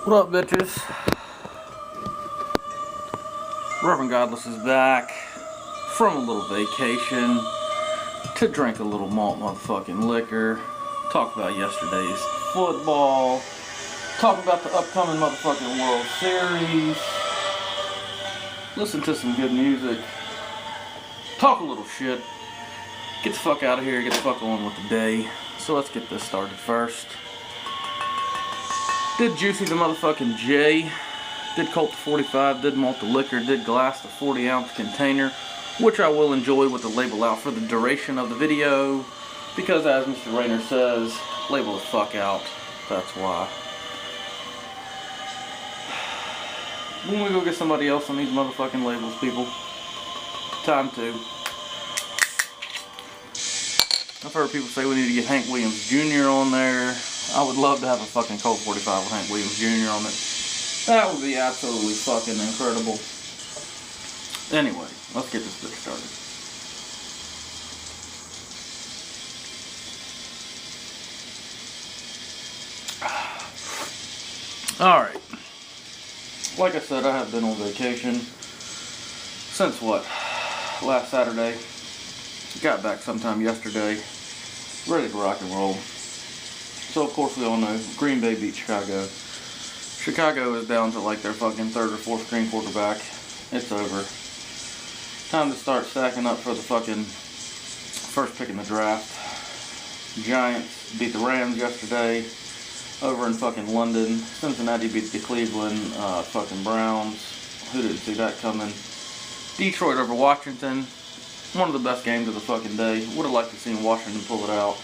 What up, bitches? Reverend Godless is back from a little vacation to drink a little malt motherfucking liquor, talk about yesterday's football, talk about the upcoming motherfucking World Series, listen to some good music, talk a little shit, get the fuck out of here, get the fuck on with the day. So let's get this started first. Did Juicy the motherfucking J, did Colt the 45, did Malt the liquor, did glass the 40-ounce container, which I will enjoy with the label out for the duration of the video, because as Mr. Rayner says, label the fuck out, that's why. When we go get somebody else on these motherfucking labels, people, time to. I've heard people say we need to get Hank Williams Jr. on there. I would love to have a fucking Colt 45 with Hank Williams Jr. on it. That would be absolutely fucking incredible. Anyway, let's get this bitch started. Alright. Like I said, I have been on vacation since what? Last Saturday. Got back sometime yesterday. Ready to rock and roll. So of course we all know Green Bay beat Chicago. Chicago is down to like their fucking third or fourth string quarterback. It's over. Time to start stacking up for the fucking first pick in the draft. Giants beat the Rams yesterday over in fucking London. Cincinnati beat the Cleveland fucking Browns. Who didn't see that coming? Detroit over Washington. One of the best games of the fucking day. Would have liked to see Washington pull it out.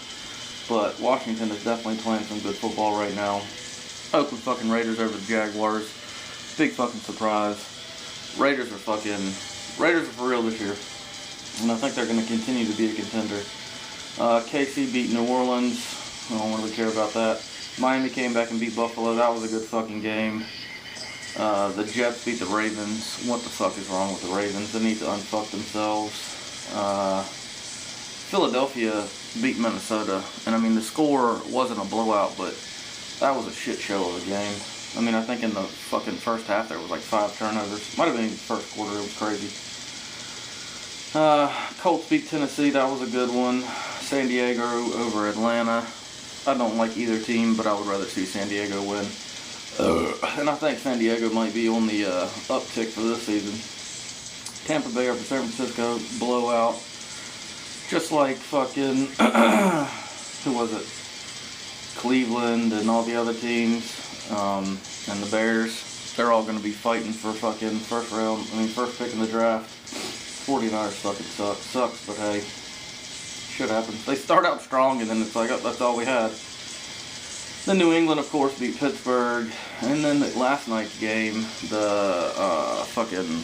But Washington is definitely playing some good football right now. Oakland fucking Raiders over the Jaguars. Big fucking surprise. Raiders are for real this year. And I think they're going to continue to be a contender. KC beat New Orleans. I don't really care about that. Miami came back and beat Buffalo. That was a good fucking game. The Jets beat the Ravens. What the fuck is wrong with the Ravens? They need to unfuck themselves. Philadelphia beat Minnesota, and I mean the score wasn't a blowout, but that was a shit show of a game. I mean, I think in the fucking first half there was like 5 turnovers. Might have been in the first quarter. It was crazy. Colts beat Tennessee. That was a good one. San Diego over Atlanta. I don't like either team, but I would rather see San Diego win. And I think San Diego might be on the uptick for this season. Tampa Bay over San Francisco, blowout. Just like fucking, who was it? Cleveland and all the other teams, and the Bears. They're all going to be fighting for fucking first pick in the draft. 49ers fucking sucks, but hey, shit happens. They start out strong and then it's like, oh, that's all we had. Then New England, of course, beat Pittsburgh. And then last night's game, the fucking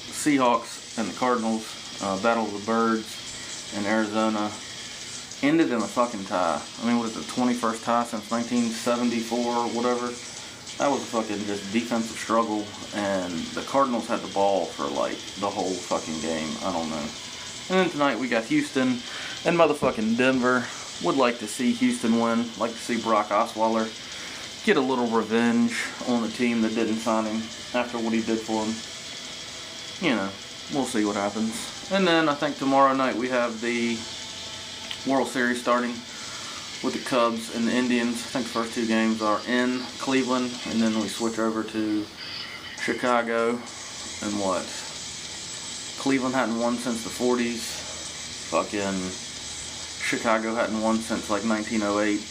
Seahawks and the Cardinals, Battle of the Birds in Arizona, ended in a fucking tie. I mean, what is it, 21st tie since 1974 or whatever? That was a fucking just defensive struggle, and the Cardinals had the ball for like the whole fucking game. I don't know. And then tonight we got Houston and motherfucking Denver. Would like to see Houston win. Like to see Brock Osweiler get a little revenge on the team that didn't sign him after what he did for him. You know, we'll see what happens. And then I think tomorrow night we have the World Series starting with the Cubs and the Indians. I think the first 2 games are in Cleveland, and then we switch over to Chicago. And what? Cleveland hadn't won since the 40s. Fucking Chicago hadn't won since like 1908.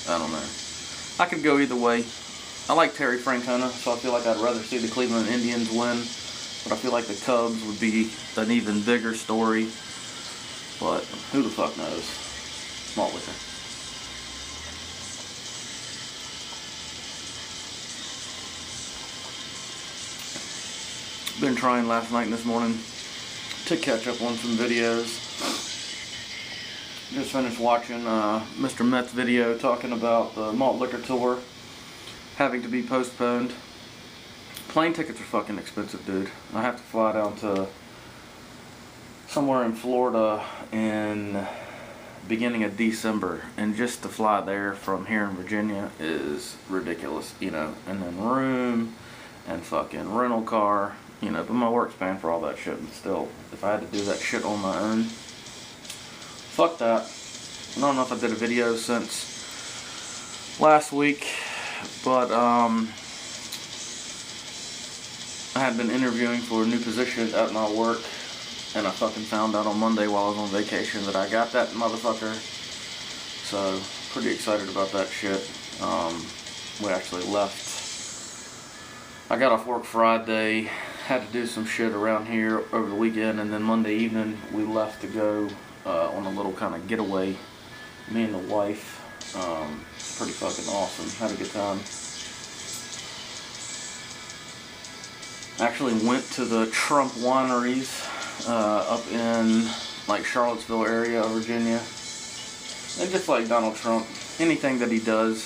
I don't know. I could go either way. I like Terry Francona, so I feel like I'd rather see the Cleveland Indians win. But I feel like the Cubs would be an even bigger story. But who the fuck knows? Malt liquor. Been trying last night and this morning to catch up on some videos. Just finished watching Mr. Met's video talking about the malt liquor tour having to be postponed. Plane tickets are fucking expensive, dude. I have to fly down to somewhere in Florida in beginning of December, and just to fly there from here in Virginia is ridiculous, you know, and then room and fucking rental car, you know, but my work's paying for all that shit, but still, if I had to do that shit on my own, fuck that. I don't know if I did a video since last week, but I had been interviewing for a new position at my work, and I fucking found out on Monday while I was on vacation that I got that motherfucker. So, pretty excited about that shit. We actually left. I got off work Friday, had to do some shit around here over the weekend, and then Monday evening we left to go on a little kind of getaway. Me and the wife. Pretty fucking awesome. Had a good time. Actually went to the Trump wineries up in like Charlottesville area of Virginia. And just like Donald Trump, anything that he does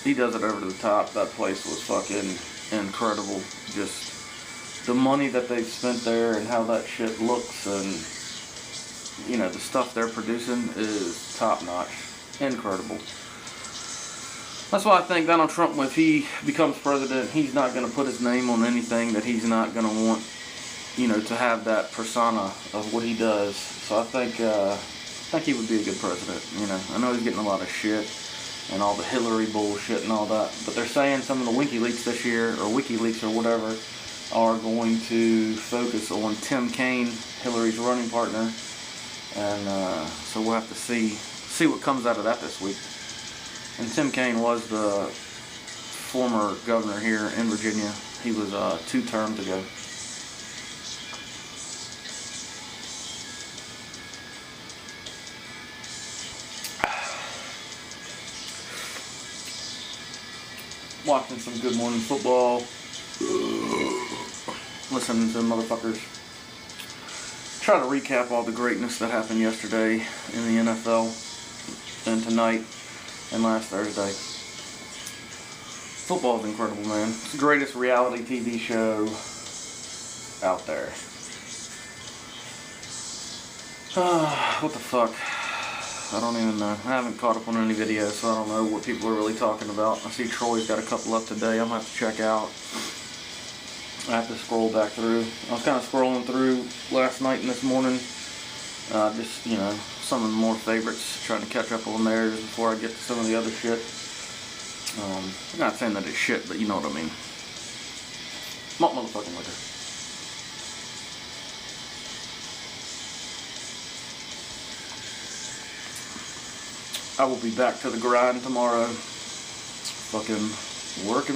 it over the top. That place was fucking incredible. Just the money that they've spent there and how that shit looks, and you know, the stuff they're producing is top notch. Incredible. That's why I think Donald Trump, if he becomes president, he's not going to put his name on anything that he's not going to want, you know, to have that persona of what he does. So I think he would be a good president, you know. I know he's getting a lot of shit and all the Hillary bullshit and all that, but they're saying some of the WikiLeaks this year, or WikiLeaks or whatever, are going to focus on Tim Kaine, Hillary's running partner, and so we'll have to see what comes out of that this week. And Tim Kaine was the former governor here in Virginia. He was 2 terms ago. Watching some Good Morning Football. Listening to motherfuckers try to recap all the greatness that happened yesterday in the NFL and tonight and last Thursday. Football's incredible, man. It's the greatest reality TV show out there. What the fuck? I don't even know. I haven't caught up on any videos, so I don't know what people are really talking about. I see Troy's got a couple up today. I'm going to have to check out. I have to scroll back through. I was kind of scrolling through last night and this morning. Just, you know, some of the more favorites, trying to catch up on theirs before I get to some of the other shit. I'm not saying that it's shit, but you know what I mean. Malt motherfucking liquor. I will be back to the grind tomorrow. Fucking working.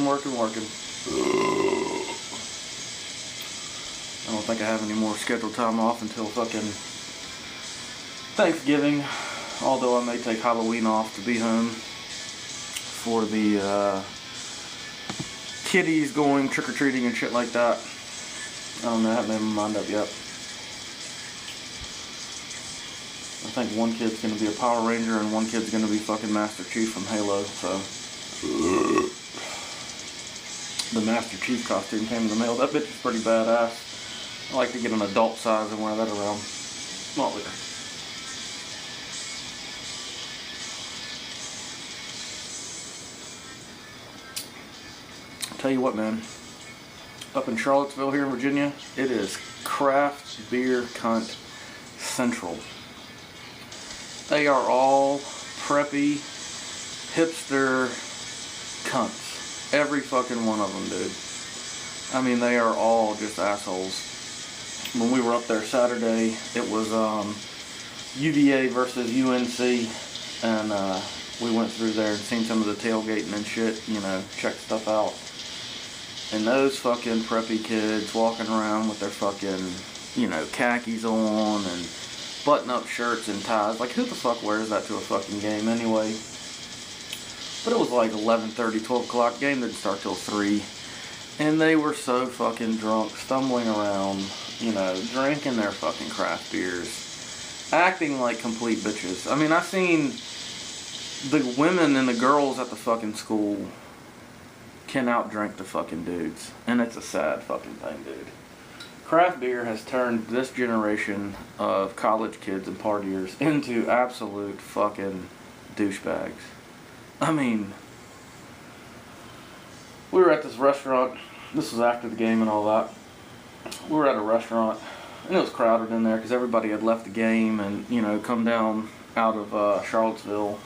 I don't think I have any more scheduled time off until fucking Thanksgiving, although I may take Halloween off to be home for the kiddies going trick-or-treating and shit like that. I don't know, I haven't made my mind up yet. I think one kid's going to be a Power Ranger and one kid's going to be fucking Master Chief from Halo, so. The Master Chief costume came in the mail. That bitch is pretty badass. I like to get an adult size and wear that around. Not later. Tell you what, man, up in Charlottesville here in Virginia, it is craft beer cunt central. They are all preppy, hipster cunts. Every fucking one of them, dude. I mean, they are all just assholes. When we were up there Saturday, it was UVA versus UNC, and we went through there and seen some of the tailgating and shit, you know, checked stuff out. And those fucking preppy kids walking around with their fucking, you know, khakis on and button-up shirts and ties. Like, who the fuck wears that to a fucking game anyway? But it was like 11:30, 12 o'clock. Game didn't start till 3. And they were so fucking drunk, stumbling around, you know, drinking their fucking craft beers, acting like complete bitches. I mean, I seen the women and the girls at the fucking school can outdrink the fucking dudes. And it's a sad fucking thing, dude. craft beer has turned this generation of college kids and partiers into absolute fucking douchebags. I mean, we were at this restaurant. This was after the game and all that. We were at a restaurant, and it was crowded in there because everybody had left the game and, you know, come down out of Charlottesville,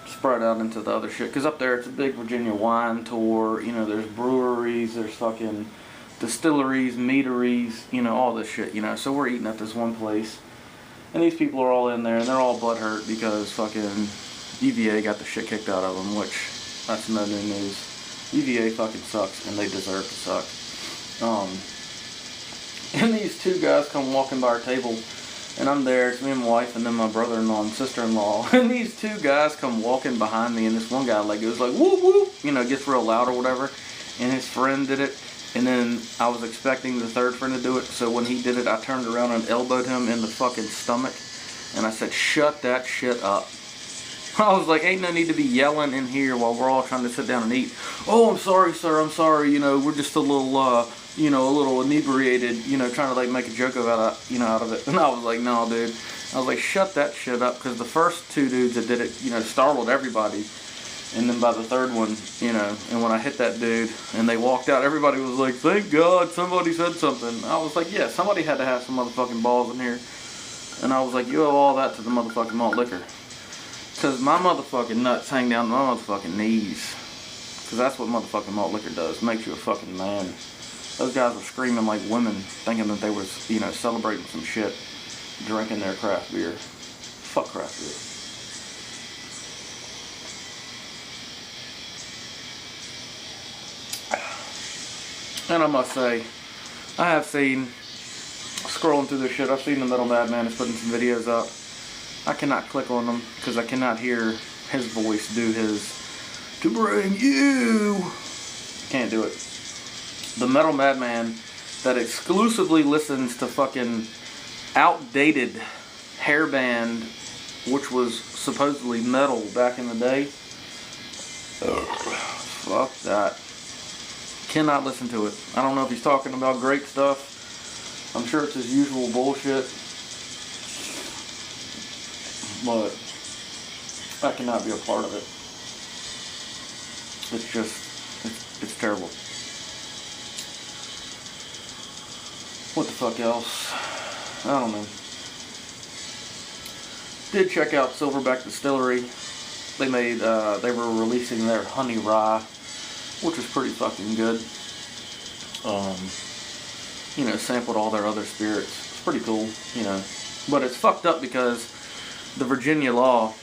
spread out into the other shit. Because up there, it's a big Virginia wine tour. You know, there's breweries, there's fucking distilleries, meaderies, you know, all this shit, you know. So we're eating at this one place, and these people are all in there, and they're all butthurt because fucking UVA got the shit kicked out of them, which, that's no new news. UVA fucking sucks, and they deserve to suck. And these two guys come walking by our table, and I'm there, it's me and my wife, and then my brother-in-law and sister-in-law, and these two guys come walking behind me, and this one guy, like, it was like, whoop, whoop, you know, gets real loud or whatever, and his friend did it, and then I was expecting the third friend to do it, so when he did it, I turned around and elbowed him in the fucking stomach, and I said, shut that shit up. I was like, ain't no need to be yelling in here while we're all trying to sit down and eat. Oh, I'm sorry, sir, I'm sorry, you know, we're just a little, you know, a little inebriated, you know, trying to, like, make a joke about it, you know, out of it. And I was like, no, dude. I was like, shut that shit up, because the first two dudes that did it, you know, startled everybody. And then by the third one, you know, and when I hit that dude and they walked out, everybody was like, thank God somebody said something. I was like, yeah, somebody had to have some motherfucking balls in here. And I was like, you owe all that to the motherfucking malt liquor. Because my motherfucking nuts hang down to my motherfucking knees. Because that's what motherfucking malt liquor does. Makes you a fucking man. Those guys were screaming like women, thinking that they was, you know, celebrating some shit, drinking their craft beer. Fuck craft beer. And I must say, I have seen, scrolling through this shit, I've seen the Metal Madman is putting some videos up. I cannot click on them because I cannot hear his voice do his, to bring you. Can't do it. The Metal Madman that exclusively listens to fucking outdated hairband, which was supposedly metal back in the day. Fuck that. Cannot listen to it. I don't know if he's talking about great stuff. I'm sure it's his usual bullshit. But I cannot be a part of it. It's just, it's terrible. What the fuck else? I don't know. Did check out Silverback Distillery. They made, they were releasing their honey rye, which was pretty fucking good. You know, sampled all their other spirits. It's pretty cool, you know. But it's fucked up because the Virginia law,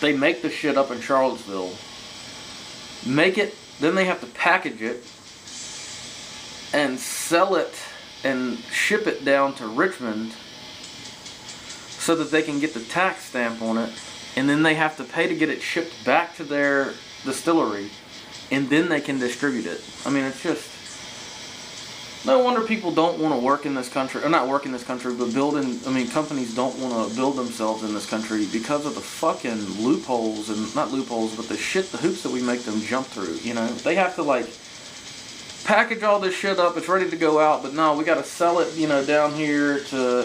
they make the shit up in Charlottesville, make it, then they have to package it and sell it and ship it down to Richmond so that they can get the tax stamp on it, and then they have to pay to get it shipped back to their distillery, and then they can distribute it. I mean, it's just, no wonder people don't want to work in this country, or not work in this country, but companies don't want to build themselves in this country because of the fucking loopholes, and not loopholes, but the hoops that we make them jump through, you know? They have to, like, package all this shit up, it's ready to go out, but no, we got to sell it, you know, down here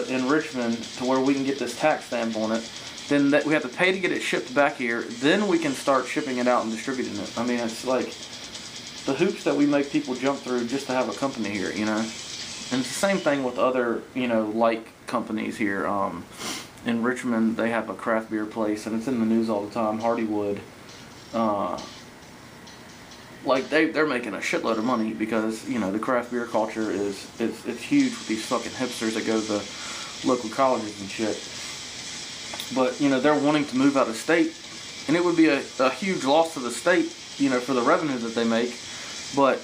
in Richmond to where we can get this tax stamp on it. Then we have to pay to get it shipped back here, then we can start shipping it out and distributing it. I mean, it's like the hoops that we make people jump through just to have a company here, you know. And it's the same thing with other, you know, like companies here. In Richmond, they have a craft beer place, and it's in the news all the time, Hardywood. Like they're making a shitload of money because, you know, the craft beer culture it's huge with these fucking hipsters that go to the local colleges and shit. But, you know, they're wanting to move out of state, and it would be a huge loss to the state, you know, for the revenue that they make. But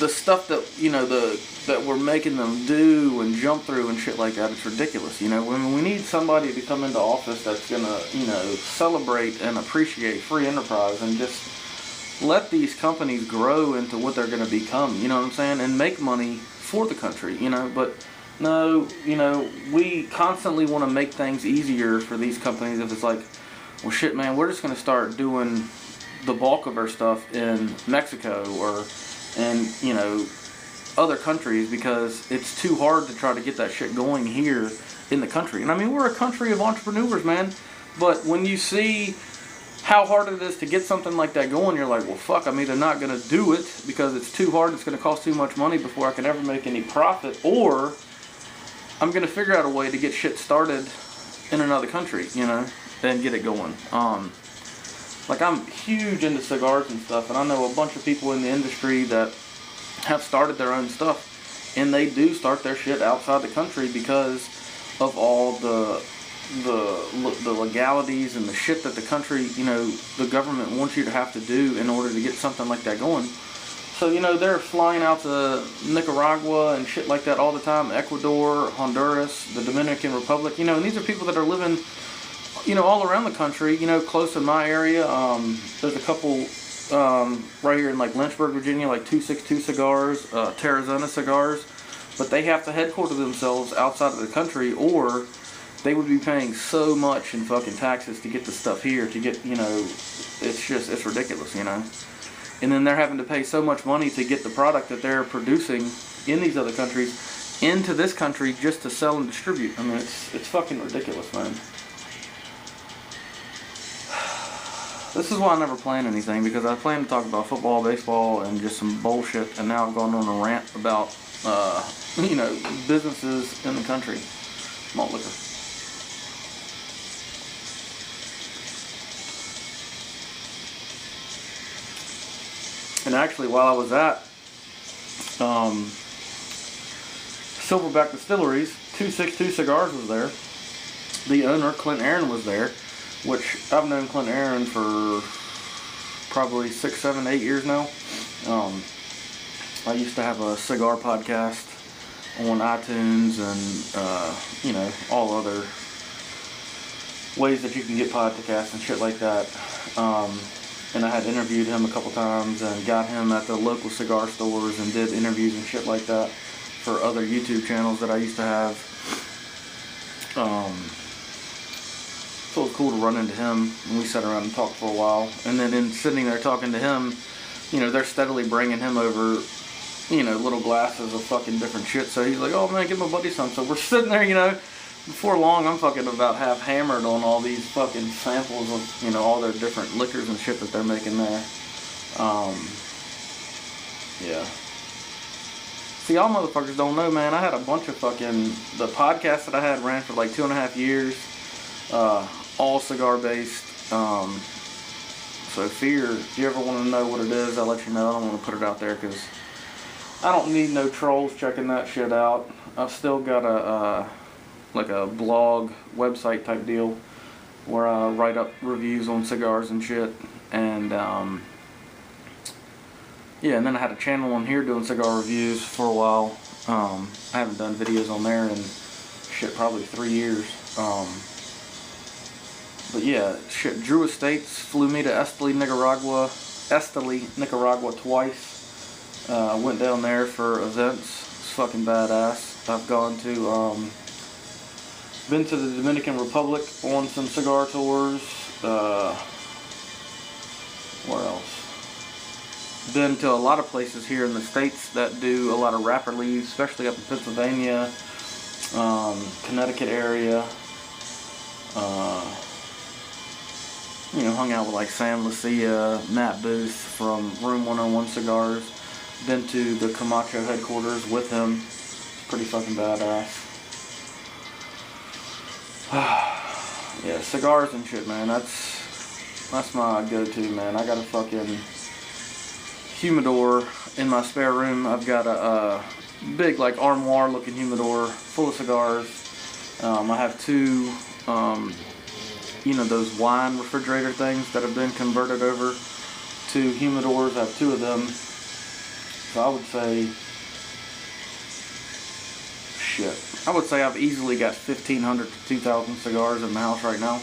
the stuff that, you know, that we're making them do and jump through and shit like that, it's ridiculous, you know. When we need somebody to come into office that's gonna, you know, celebrate and appreciate free enterprise and just let these companies grow into what they're gonna become, you know what I'm saying, and make money for the country, you know. But no, you know, we constantly want to make things easier for these companies. If it's like, well, shit, man, we're just going to start doing the bulk of our stuff in Mexico or in, you know, other countries because it's too hard to try to get that shit going here in the country. And I mean, we're a country of entrepreneurs, man. But when you see how hard it is to get something like that going, you're like, well, fuck, I'm either not going to do it because it's too hard, it's going to cost too much money before I can ever make any profit, or I'm going to figure out a way to get shit started in another country, you know, and get it going. Like, I'm huge into cigars and stuff, and I know a bunch of people in the industry that have started their own stuff, and they do start their shit outside the country because of all the legalities and the shit that the country, you know, the government wants you to have to do in order to get something like that going. So, you know, they're flying out to Nicaragua and shit like that all the time, Ecuador, Honduras, the Dominican Republic, you know, and these are people that are living, you know, all around the country, you know, close in my area. There's a couple right here in like Lynchburg, Virginia, like 262 Cigars, Terrazona Cigars, but they have to headquarter themselves outside of the country, or they would be paying so much in fucking taxes to get the stuff here, to get, you know, it's ridiculous, you know. And then they're having to pay so much money to get the product that they're producing in these other countries into this country just to sell and distribute. I mean, it's fucking ridiculous, man. This is why I never plan anything, because I plan to talk about football, baseball, and just some bullshit, and now I've gone on a rant about, you know, businesses in the country. Malt liquor. And actually, while I was at Silverback Distilleries, 262 Cigars was there. The owner, Clint Aaron, was there, which I've known Clint Aaron for probably 6, 7, 8 years now. I used to have a cigar podcast on iTunes and, you know, all other ways that you can get podcasts and shit like that. And I had interviewed him a couple times and got him at the local cigar stores and did interviews and shit like that for other YouTube channels that I used to have. So it was cool to run into him, and we sat around and talked for a while. And then in sitting there talking to him, you know, they're steadily bringing him over, you know, little glasses of fucking different shit. So he's like, oh man, give my buddy some. So we're sitting there, you know. Before long, I'm fucking about half hammered on all these fucking samples of, you know, all their different liquors and shit that they're making there. Yeah. See, y'all motherfuckers don't know, man. I had a bunch of fucking, the podcast that I had ran for like 2.5 years. All cigar based. So Fear, if you ever want to know what it is, I'll let you know. I don't want to put it out there because I don't need no trolls checking that shit out. I've still got a like a blog website type deal where I write up reviews on cigars and shit, and yeah, and then I had a channel on here doing cigar reviews for a while. I haven't done videos on there in shit probably 3 years. But yeah, shit, Drew Estates flew me to Esteli, Nicaragua twice. Went down there for events. It's fucking badass. I've gone to been to the Dominican Republic on some cigar tours. Where else? Been to a lot of places here in the States that do a lot of wrapper leaves, especially up in Pennsylvania, Connecticut area. You know, hung out with like Sam Lucia, Matt Booth from Room 101 Cigars. Been to the Camacho headquarters with him. It's pretty fucking badass. Yeah, cigars and shit, man. That's my go-to, man. I got a fucking humidor in my spare room. I've got a big, like, armoire-looking humidor full of cigars. I have two, you know, those wine refrigerator things that have been converted over to humidors. I have two of them. So I would say, shit, I would say I've easily got 1,500 to 2,000 cigars in my house right now.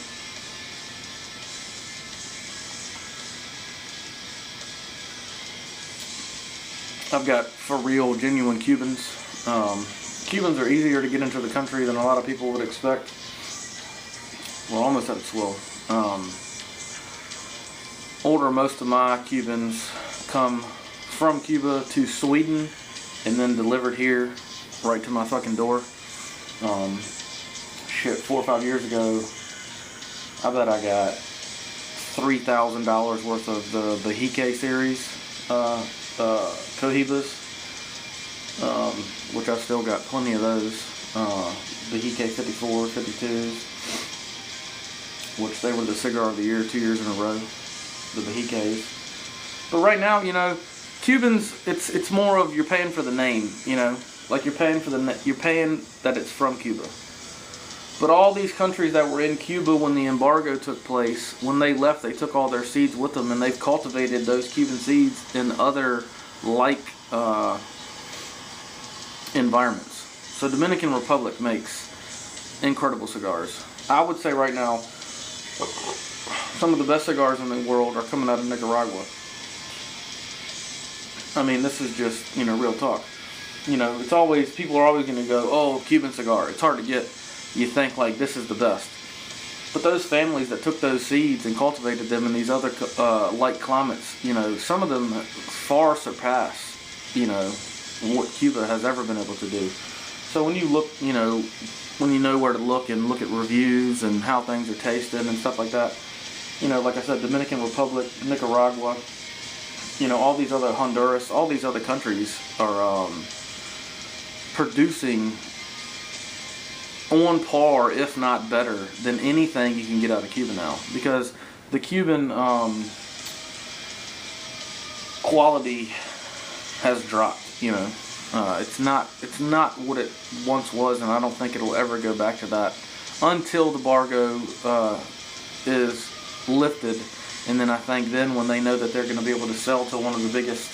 I've got, for real, genuine Cubans. Cubans are easier to get into the country than a lot of people would expect. Well, almost at its will. Most of my Cubans come from Cuba to Sweden and then delivered here right to my fucking door. Shit, 4 or 5 years ago, I bet I got $3,000 worth of the Hike series Cohibas, which I've still got plenty of those. The Hike 54s, 52s, which they were the cigar of the year 2 years in a row, the Hikes. But right now, you know, Cubans, it's more of you're paying for the name, you know, like you're paying that it's from Cuba. But all these countries that were in Cuba when the embargo took place, when they left, they took all their seeds with them, and they've cultivated those Cuban seeds in other like environments. So Dominican Republic makes incredible cigars. I would say right now, some of the best cigars in the world are coming out of Nicaragua. I mean, this is just, you know, real talk. You know, it's always, people are always going to go, oh, Cuban cigar, it's hard to get. You think like this is the best. But those families that took those seeds and cultivated them in these other like climates, you know, some of them far surpass, you know, what Cuba has ever been able to do. So when you look, you know, when you know where to look and look at reviews and how things are tasted and stuff like that, you know, like I said, Dominican Republic, Nicaragua, you know, all these other, Honduras, all these other countries are producing on par, if not better, than anything you can get out of Cuba now. Because the Cuban quality has dropped, you know. It's not what it once was, and I don't think it'll ever go back to that until the embargo is lifted. And then I think then when they know that they're going to be able to sell to one of the biggest,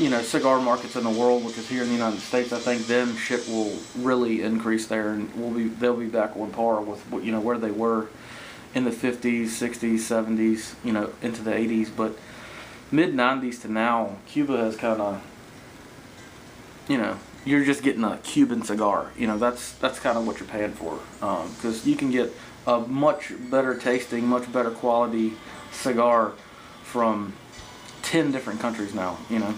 you know, cigar markets in the world, which is here in the United States, I think then shit will really increase there, and they'll be back on par with, you know, where they were in the 50s, 60s, 70s, you know, into the 80s. But mid 90s to now, Cuba has kind of, you know, you're just getting a Cuban cigar. You know, that's kind of what you're paying for, because you can get a much better tasting, much better quality cigar from 10 different countries now, you know.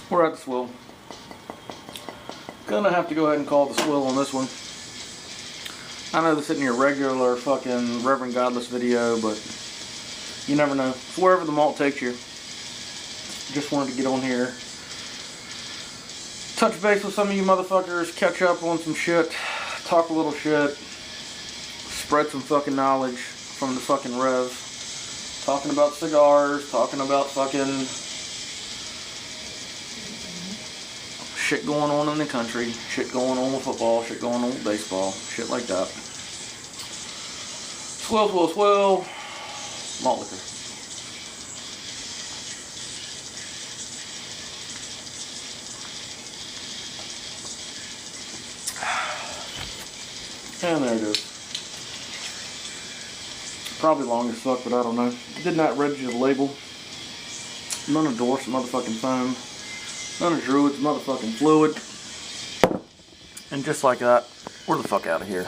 We're at the swill. Gonna have to go ahead and call the swill on this one. I know this isn't your regular fucking Reverend Godless video, but you never know. It's wherever the malt takes you. Just wanted to get on here, touch base with some of you motherfuckers, catch up on some shit, talk a little shit, spread some fucking knowledge from the fucking Rev. Talking about cigars, talking about fucking shit going on in the country, shit going on with football, shit going on with baseball, shit like that. Swill, swill, swill. Malt liquor. And there it is. Probably long as fuck, but I don't know. Did not register the label. None of Dorf's motherfucking foam. None of Druid's motherfucking fluid. And just like that, we're the fuck out of here.